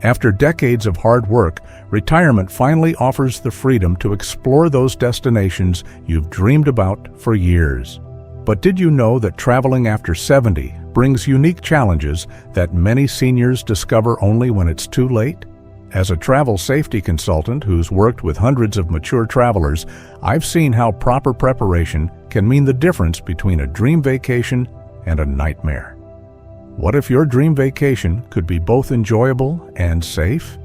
After decades of hard work, retirement finally offers the freedom to explore those destinations you've dreamed about for years. But did you know that traveling after 70 brings unique challenges that many seniors discover only when it's too late? As a travel safety consultant who's worked with hundreds of mature travelers, I've seen how proper preparation can mean the difference between a dream vacation and a nightmare. What if your dream vacation could be both enjoyable and safe?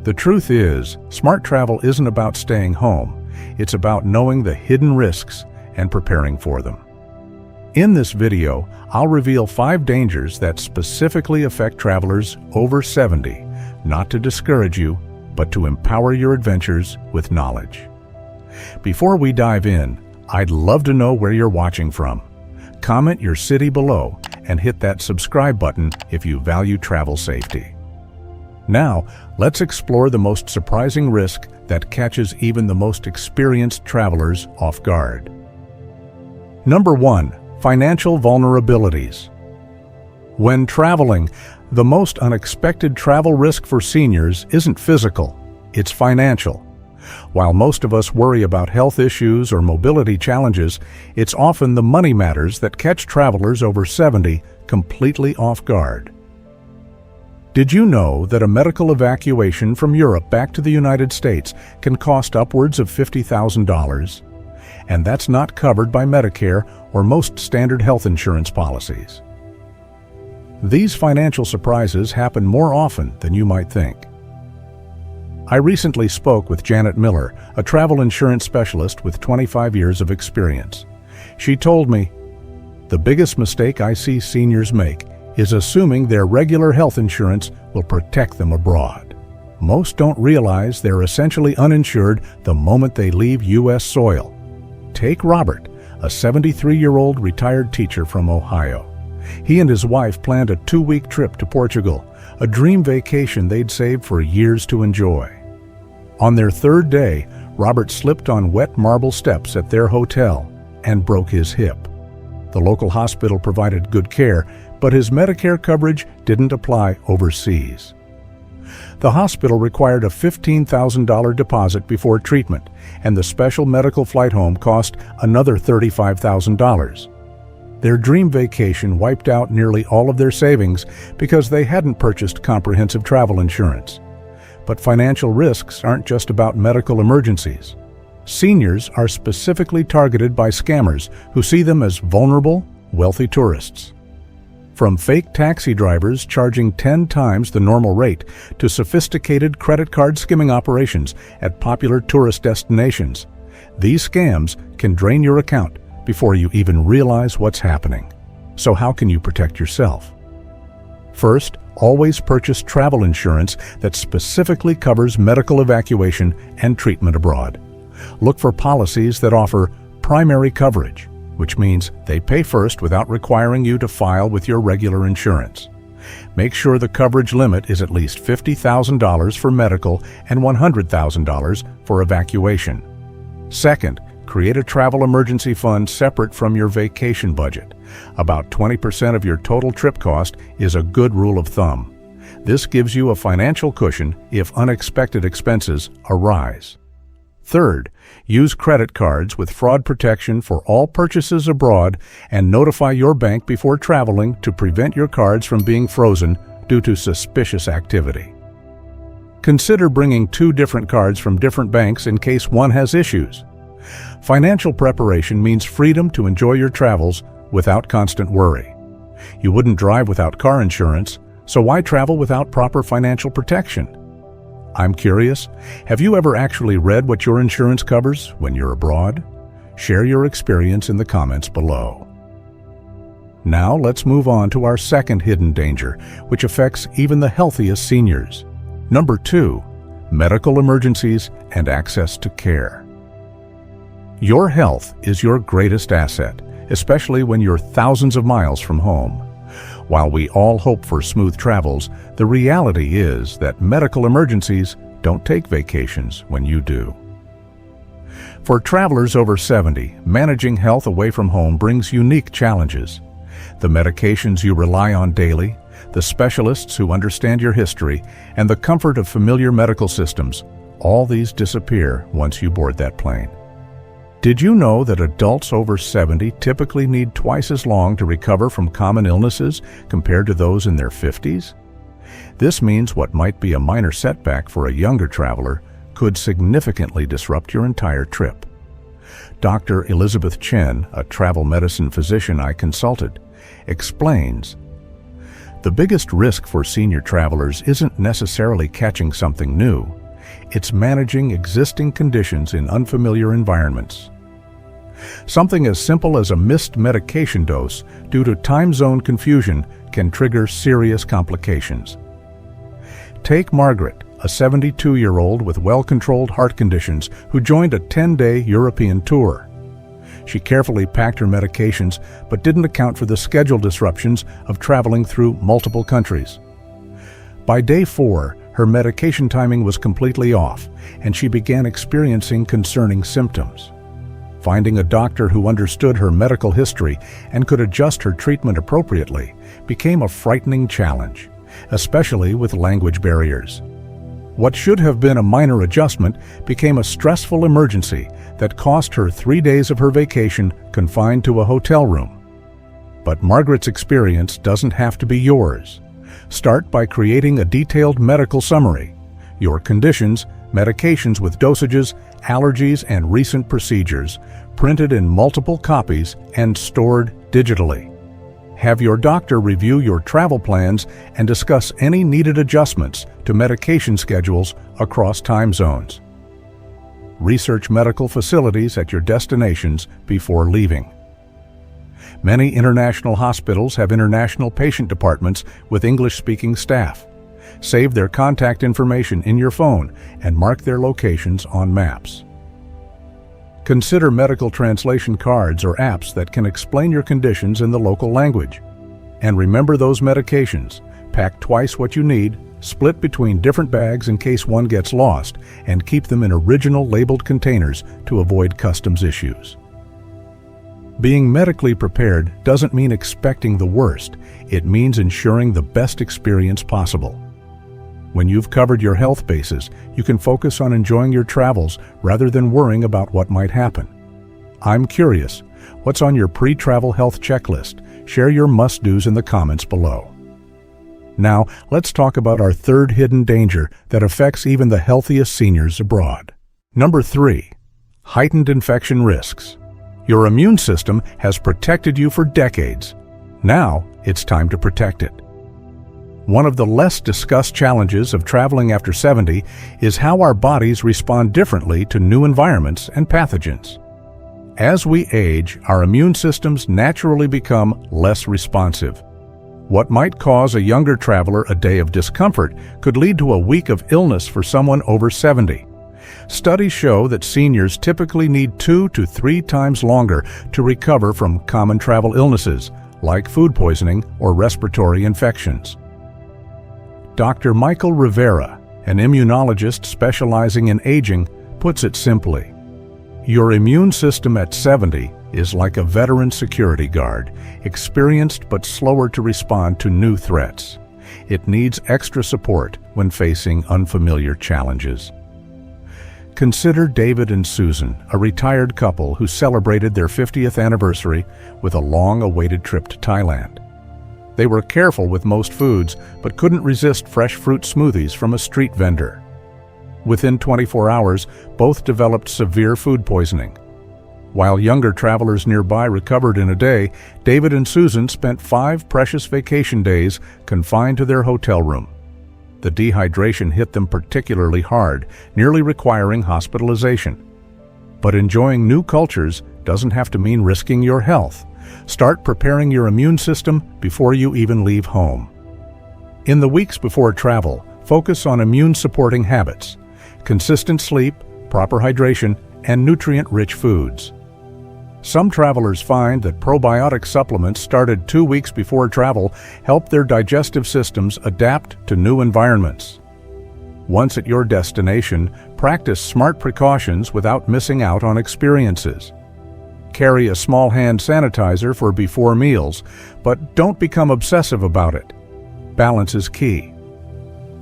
The truth is, smart travel isn't about staying home. It's about knowing the hidden risks and preparing for them. In this video, I'll reveal 5 dangers that specifically affect travelers over 70, not to discourage you, but to empower your adventures with knowledge. Before we dive in, I'd love to know where you're watching from. Comment your city below and hit that subscribe button if you value travel safety. Now, let's explore the most surprising risk that catches even the most experienced travelers off guard. Number 1. Financial vulnerabilities. When traveling, the most unexpected travel risk for seniors isn't physical, it's financial. While most of us worry about health issues or mobility challenges, it's often the money matters that catch travelers over 70 completely off guard. Did you know that a medical evacuation from Europe back to the United States can cost upwards of $50,000? And that's not covered by Medicare or most standard health insurance policies. These financial surprises happen more often than you might think. I recently spoke with Janet Miller, a travel insurance specialist with 25 years of experience. She told me, "The biggest mistake I see seniors make is assuming their regular health insurance will protect them abroad. Most don't realize they're essentially uninsured the moment they leave U.S. soil." Take Robert, a 73-year-old retired teacher from Ohio. He and his wife planned a 2-week trip to Portugal, a dream vacation they'd saved for years to enjoy. On their 3rd day, Robert slipped on wet marble steps at their hotel and broke his hip. The local hospital provided good care, but his Medicare coverage didn't apply overseas. The hospital required a $15,000 deposit before treatment, and the special medical flight home cost another $35,000. Their dream vacation wiped out nearly all of their savings because they hadn't purchased comprehensive travel insurance. But financial risks aren't just about medical emergencies. Seniors are specifically targeted by scammers who see them as vulnerable, wealthy tourists. From fake taxi drivers charging 10 times the normal rate to sophisticated credit card skimming operations at popular tourist destinations, these scams can drain your account before you even realize what's happening. So how can you protect yourself? First, always purchase travel insurance that specifically covers medical evacuation and treatment abroad. Look for policies that offer primary coverage, which means they pay first without requiring you to file with your regular insurance. Make sure the coverage limit is at least $50,000 for medical and $100,000 for evacuation. Second, create a travel emergency fund separate from your vacation budget. About 20% of your total trip cost is a good rule of thumb. This gives you a financial cushion if unexpected expenses arise. Third, use credit cards with fraud protection for all purchases abroad and notify your bank before traveling to prevent your cards from being frozen due to suspicious activity. Consider bringing 2 different cards from different banks in case one has issues. Financial preparation means freedom to enjoy your travels without constant worry. You wouldn't drive without car insurance, so why travel without proper financial protection? I'm curious, have you ever actually read what your insurance covers when you're abroad? Share your experience in the comments below. Now let's move on to our second hidden danger, which affects even the healthiest seniors. Number 2, medical emergencies and access to care. Your health is your greatest asset, especially when you're thousands of miles from home. While we all hope for smooth travels, the reality is that medical emergencies don't take vacations when you do. For travelers over 70, managing health away from home brings unique challenges. The medications you rely on daily, the specialists who understand your history, and the comfort of familiar medical systems, all these disappear once you board that plane. Did you know that adults over 70 typically need twice as long to recover from common illnesses compared to those in their 50s? This means what might be a minor setback for a younger traveler could significantly disrupt your entire trip. Dr. Elizabeth Chen, a travel medicine physician I consulted, explains, "The biggest risk for senior travelers isn't necessarily catching something new. It's managing existing conditions in unfamiliar environments. Something as simple as a missed medication dose due to time zone confusion can trigger serious complications." Take Margaret, a 72-year-old with well-controlled heart conditions who joined a 10-day European tour. She carefully packed her medications but didn't account for the schedule disruptions of traveling through multiple countries. By day 4, her medication timing was completely off, and she began experiencing concerning symptoms. Finding a doctor who understood her medical history and could adjust her treatment appropriately became a frightening challenge, especially with language barriers. What should have been a minor adjustment became a stressful emergency that cost her 3 days of her vacation confined to a hotel room. But Margaret's experience doesn't have to be yours. Start by creating a detailed medical summary, your conditions, medications with dosages, allergies, and recent procedures, printed in multiple copies and stored digitally. Have your doctor review your travel plans and discuss any needed adjustments to medication schedules across time zones. Research medical facilities at your destinations before leaving. Many international hospitals have international patient departments with English-speaking staff. Save their contact information in your phone and mark their locations on maps. Consider medical translation cards or apps that can explain your conditions in the local language. And remember those medications. Pack twice what you need, split between different bags in case one gets lost, and keep them in original labeled containers to avoid customs issues. Being medically prepared doesn't mean expecting the worst. It means ensuring the best experience possible. When you've covered your health bases, you can focus on enjoying your travels rather than worrying about what might happen. I'm curious, what's on your pre-travel health checklist? Share your must-dos in the comments below. Now, let's talk about our third hidden danger that affects even the healthiest seniors abroad. Number 3. Heightened infection risks. Your immune system has protected you for decades. Now, it's time to protect it. One of the less discussed challenges of traveling after 70 is how our bodies respond differently to new environments and pathogens. As we age, our immune systems naturally become less responsive. What might cause a younger traveler a day of discomfort could lead to a week of illness for someone over 70. Studies show that seniors typically need 2 to 3 times longer to recover from common travel illnesses, like food poisoning or respiratory infections. Dr. Michael Rivera, an immunologist specializing in aging, puts it simply. Your immune system at 70 is like a veteran security guard, experienced but slower to respond to new threats. It needs extra support when facing unfamiliar challenges. Consider David and Susan, a retired couple who celebrated their 50th anniversary with a long-awaited trip to Thailand. They were careful with most foods, but couldn't resist fresh fruit smoothies from a street vendor. Within 24 hours, both developed severe food poisoning. While younger travelers nearby recovered in a day, David and Susan spent 5 precious vacation days confined to their hotel room. The dehydration hit them particularly hard, nearly requiring hospitalization. But enjoying new cultures doesn't have to mean risking your health. Start preparing your immune system before you even leave home. In the weeks before travel, focus on immune-supporting habits, consistent sleep, proper hydration, and nutrient-rich foods. Some travelers find that probiotic supplements started 2 weeks before travel help their digestive systems adapt to new environments. Once at your destination, practice smart precautions without missing out on experiences. Carry a small hand sanitizer for before meals, but don't become obsessive about it. balance is key.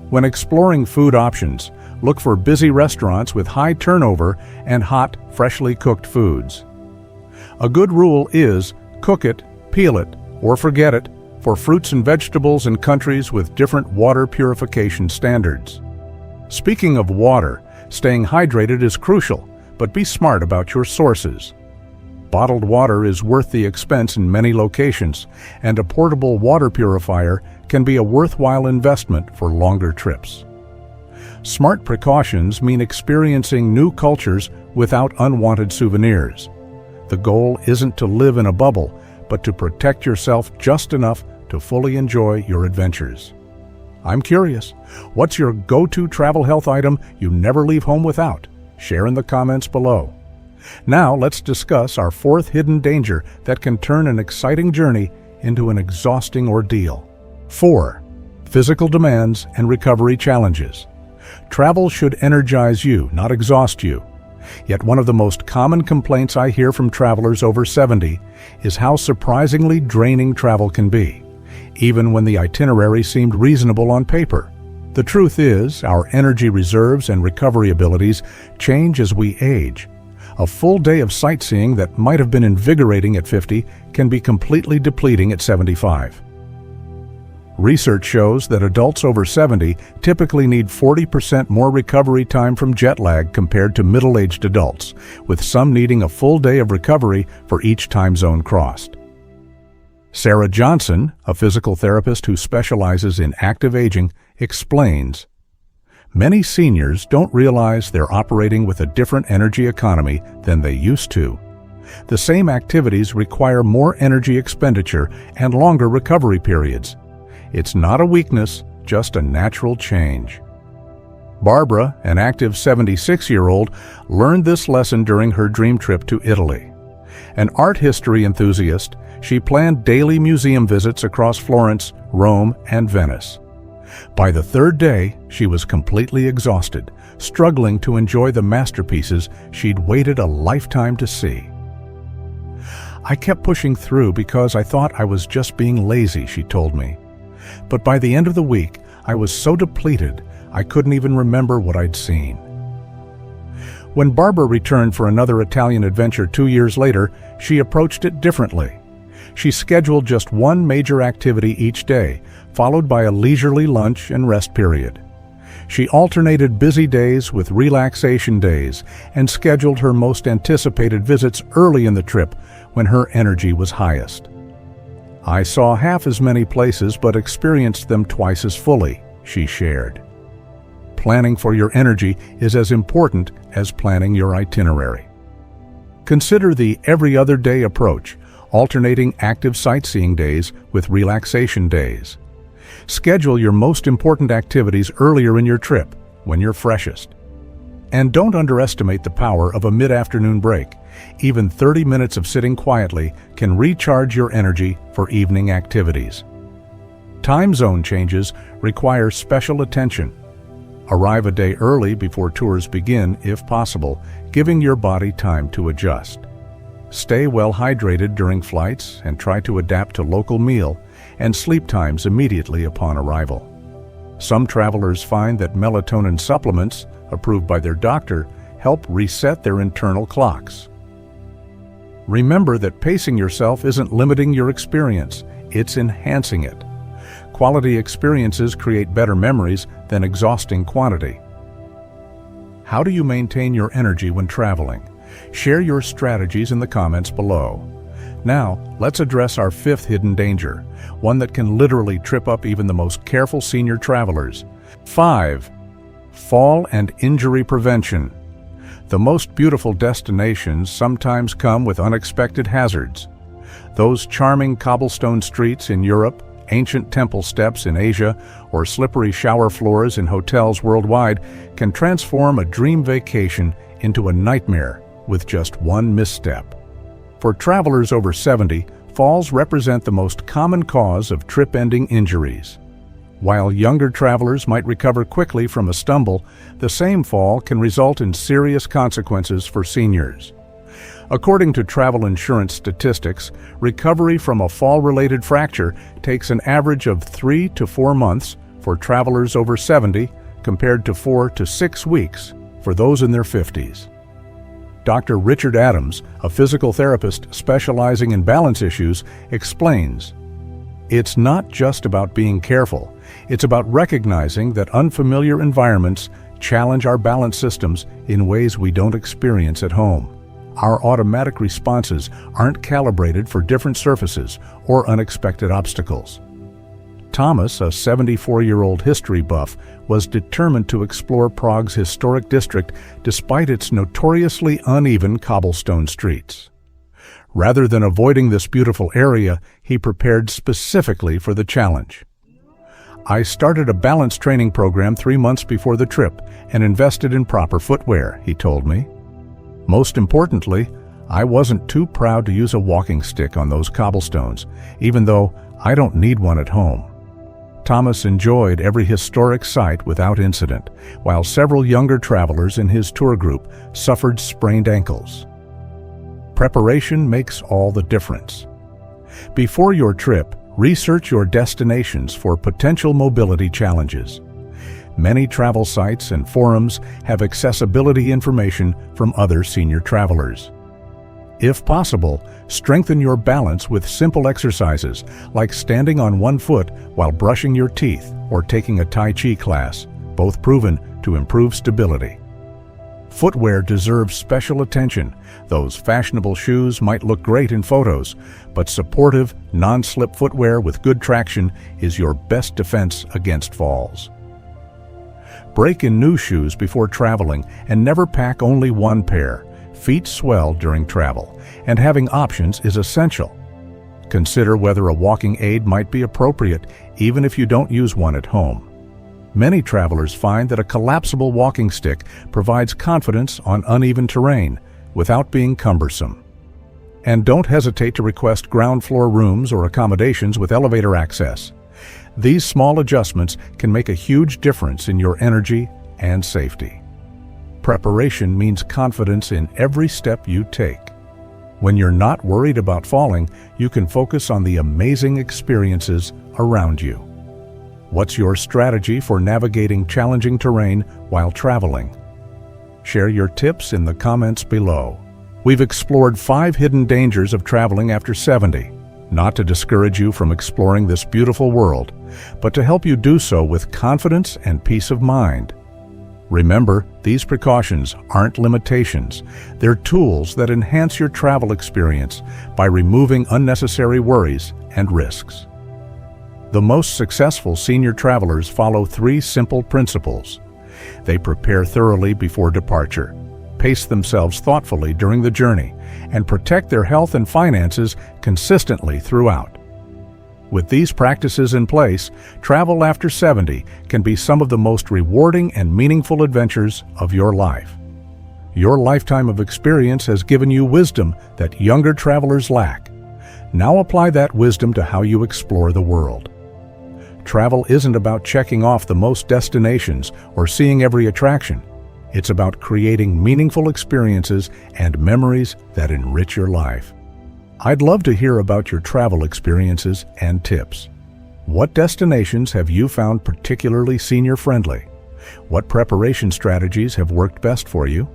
When exploring food options, look for busy restaurants with high turnover and hot, freshly cooked foods. A good rule is cook it, peel it, or forget it for fruits and vegetables in countries with different water purification standards. Speaking of water, staying hydrated is crucial, but be smart about your sources. Bottled water is worth the expense in many locations, and a portable water purifier can be a worthwhile investment for longer trips. Smart precautions mean experiencing new cultures without unwanted souvenirs. The goal isn't to live in a bubble, but to protect yourself just enough to fully enjoy your adventures. I'm curious, what's your go-to travel health item you never leave home without? Share in the comments below. Now let's discuss our fourth hidden danger that can turn an exciting journey into an exhausting ordeal. 4. Physical demands and recovery challenges. Travel should energize you, not exhaust you. Yet one of the most common complaints I hear from travelers over 70 is how surprisingly draining travel can be, even when the itinerary seemed reasonable on paper. The truth is, our energy reserves and recovery abilities change as we age. A full day of sightseeing that might have been invigorating at 50 can be completely depleting at 75. Research shows that adults over 70 typically need 40% more recovery time from jet lag compared to middle-aged adults, with some needing a full day of recovery for each time zone crossed. Sarah Johnson, a physical therapist who specializes in active aging, explains, "Many seniors don't realize they're operating with a different energy economy than they used to. The same activities require more energy expenditure and longer recovery periods. It's not a weakness, just a natural change." Barbara, an active 76-year-old, learned this lesson during her dream trip to Italy. An art history enthusiast, she planned daily museum visits across Florence, Rome, and Venice. By the third day, she was completely exhausted, struggling to enjoy the masterpieces she'd waited a lifetime to see. "I kept pushing through because I thought I was just being lazy," she told me. "But by the end of the week, I was so depleted, I couldn't even remember what I'd seen." When Barbara returned for another Italian adventure 2 years later, she approached it differently. She scheduled just one major activity each day, followed by a leisurely lunch and rest period. She alternated busy days with relaxation days and scheduled her most anticipated visits early in the trip when her energy was highest. "I saw half as many places but experienced them twice as fully," she shared. Planning for your energy is as important as planning your itinerary. Consider the every other day approach, alternating active sightseeing days with relaxation days. Schedule your most important activities earlier in your trip, when you're freshest. And don't underestimate the power of a mid-afternoon break. Even 30 minutes of sitting quietly can recharge your energy for evening activities. Time zone changes require special attention. Arrive a day early before tours begin, if possible, giving your body time to adjust. Stay well hydrated during flights and try to adapt to local meal and sleep times immediately upon arrival. Some travelers find that melatonin supplements, approved by their doctor, help reset their internal clocks. Remember that pacing yourself isn't limiting your experience, it's enhancing it. Quality experiences create better memories than exhausting quantity. How do you maintain your energy when traveling? Share your strategies in the comments below. Now, let's address our fifth hidden danger, one that can literally trip up even the most careful senior travelers. 5. Fall and injury prevention. The most beautiful destinations sometimes come with unexpected hazards. Those charming cobblestone streets in Europe, ancient temple steps in Asia, or slippery shower floors in hotels worldwide can transform a dream vacation into a nightmare with just one misstep. For travelers over 70, falls represent the most common cause of trip-ending injuries. While younger travelers might recover quickly from a stumble, the same fall can result in serious consequences for seniors. According to travel insurance statistics, recovery from a fall-related fracture takes an average of 3 to 4 months for travelers over 70, compared to 4 to 6 weeks for those in their 50s. Dr. Richard Adams, a physical therapist specializing in balance issues, explains, "It's not just about being careful. It's about recognizing that unfamiliar environments challenge our balance systems in ways we don't experience at home. Our automatic responses aren't calibrated for different surfaces or unexpected obstacles." Thomas, a 74-year-old history buff, was determined to explore Prague's historic district despite its notoriously uneven cobblestone streets. Rather than avoiding this beautiful area, he prepared specifically for the challenge. "I started a balance training program 3 months before the trip and invested in proper footwear," he told me. "Most importantly, I wasn't too proud to use a walking stick on those cobblestones, even though I don't need one at home." Thomas enjoyed every historic site without incident, while several younger travelers in his tour group suffered sprained ankles. Preparation makes all the difference. Before your trip, research your destinations for potential mobility challenges. Many travel sites and forums have accessibility information from other senior travelers. If possible, strengthen your balance with simple exercises like standing on one foot while brushing your teeth or taking a Tai Chi class, both proven to improve stability. Footwear deserves special attention. Those fashionable shoes might look great in photos, but supportive, non-slip footwear with good traction is your best defense against falls. Break in new shoes before traveling and never pack only one pair. Feet swell during travel, and having options is essential. Consider whether a walking aid might be appropriate, even if you don't use one at home. Many travelers find that a collapsible walking stick provides confidence on uneven terrain without being cumbersome. And don't hesitate to request ground floor rooms or accommodations with elevator access. These small adjustments can make a huge difference in your energy and safety. Preparation means confidence in every step you take. When you're not worried about falling, you can focus on the amazing experiences around you. What's your strategy for navigating challenging terrain while traveling? Share your tips in the comments below. We've explored 5 hidden dangers of traveling after 70, not to discourage you from exploring this beautiful world, but to help you do so with confidence and peace of mind. Remember, these precautions aren't limitations. They're tools that enhance your travel experience by removing unnecessary worries and risks. The most successful senior travelers follow 3 simple principles. They prepare thoroughly before departure, pace themselves thoughtfully during the journey, and protect their health and finances consistently throughout. With these practices in place, travel after 70 can be some of the most rewarding and meaningful adventures of your life. Your lifetime of experience has given you wisdom that younger travelers lack. Now apply that wisdom to how you explore the world. Travel isn't about checking off the most destinations or seeing every attraction. It's about creating meaningful experiences and memories that enrich your life. I'd love to hear about your travel experiences and tips. What destinations have you found particularly senior-friendly? What preparation strategies have worked best for you?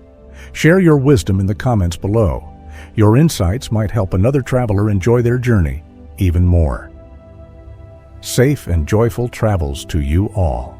Share your wisdom in the comments below. Your insights might help another traveler enjoy their journey even more. Safe and joyful travels to you all.